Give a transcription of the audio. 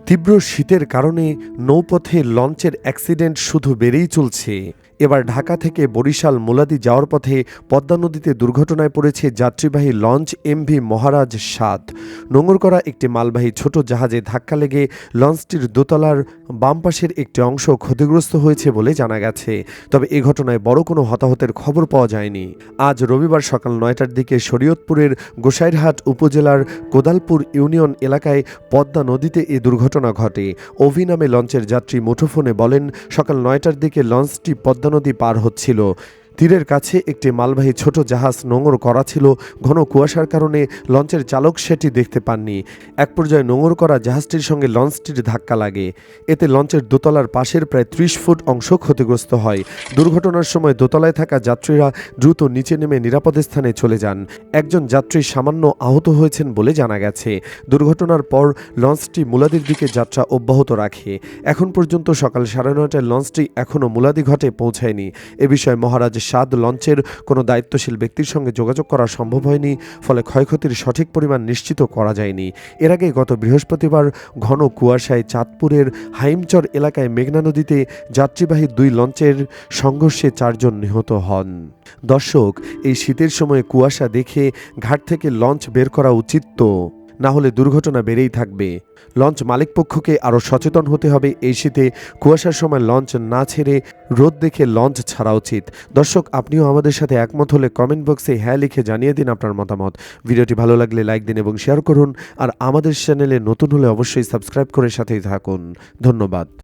তীব্র শীতের কারণে নৌপথে লঞ্চের অ্যাক্সিডেন্ট শুধু বেড়েই চলছে। এবার ঢাকা থেকে বরিশাল মুলাদি যাওয়ার পথে পদ্মা নদীতে দুর্ঘটনায় পড়েছে যাত্রীবাহী লঞ্চ এমভি মহারাজ ৭। নোঙর করা একটি মালবাহী ছোট জাহাজে ধাক্কা লেগে লঞ্চটির দোতলার বাম পাশের একটি অংশ ক্ষতিগ্রস্ত হয়েছে বলে জানা গেছে। তবে এ ঘটনায় বড় কোনো হতাহতের খবর পাওয়া যায়নি। আজ রবিবার সকাল ৯টার দিকে শরীয়তপুরের গোসাইরহাট উপজেলার কোদালপুর ইউনিয়ন এলাকায় পদ্মা নদীতে এ দুর্ঘটনা ঘটে। অভি নামে লঞ্চের যাত্রী মুঠোফোনে বলেন, সকাল ৯টার দিকে লঞ্চটি পদ্মা নদী পার হচ্ছিল। তীরের কাছে একটি মালবাহী ছোট জাহাজ নোঙর করা ছিল। ঘন কুয়াশার কারণে লঞ্চের চালক সেটি দেখতে পাননি। এক পর্যায়ে নোঙর করা জাহাজটির সঙ্গে লঞ্চটির ধাক্কা লাগে। এতে লঞ্চের দোতলার পাশের প্রায় ৩০ ফুট অংশ ক্ষতিগ্রস্ত হয়। দুর্ঘটনার সময় দোতলায় থাকা যাত্রীরা দ্রুত নিচে নেমে নিরাপদ স্থানে চলে যান। একজন যাত্রী সামান্য আহত হয়েছেন বলে জানা গেছে। দুর্ঘটনার পর লঞ্চটি মুলাদির দিকে যাত্রা অব্যাহত রাখে। এখন পর্যন্ত সকাল ৯:৩০টায় লঞ্চটি এখনও মুলাদি ঘাটে পৌঁছায়নি। এ বিষয়ে মহারাজ ৭ লঞ্চের কোনো দায়িত্বশীল ব্যক্তির সঙ্গে যোগাযোগ করা সম্ভব হয়নি, ফলে ক্ষয়ক্ষতির সঠিক পরিমাণ নিশ্চিত করা যায়নি। এর আগে গত বৃহস্পতিবার ঘন কুয়াশায় চাঁদপুরের হাইমচর এলাকায় মেঘনা নদীতে যাত্রীবাহী ২ লঞ্চের সংঘর্ষে ৪ জন নিহত হন। দর্শক, এই শীতের সময় কুয়াশা দেখে ঘাট থেকে লঞ্চ বের করা উচিত তো, না হলে দুর্ঘটনা বেড়েই থাকবে। লঞ্চ মালিকপক্ষকে আরও সচেতন হতে হবে। এই শীতে কুয়াশার সময় লঞ্চ না ছেড়ে রোদ দেখে লঞ্চ ছাড়া উচিত। দর্শক, আপনিও আমাদের সাথে একমত হলে কমেন্ট বক্সে হ্যাঁ লিখে জানিয়ে দিন আপনার মতামত। ভিডিওটি ভালো লাগলে লাইক দিন এবং শেয়ার করুন। আর আমাদের চ্যানেলে নতুন হলে অবশ্যই সাবস্ক্রাইব করে সাথেই থাকুন। ধন্যবাদ।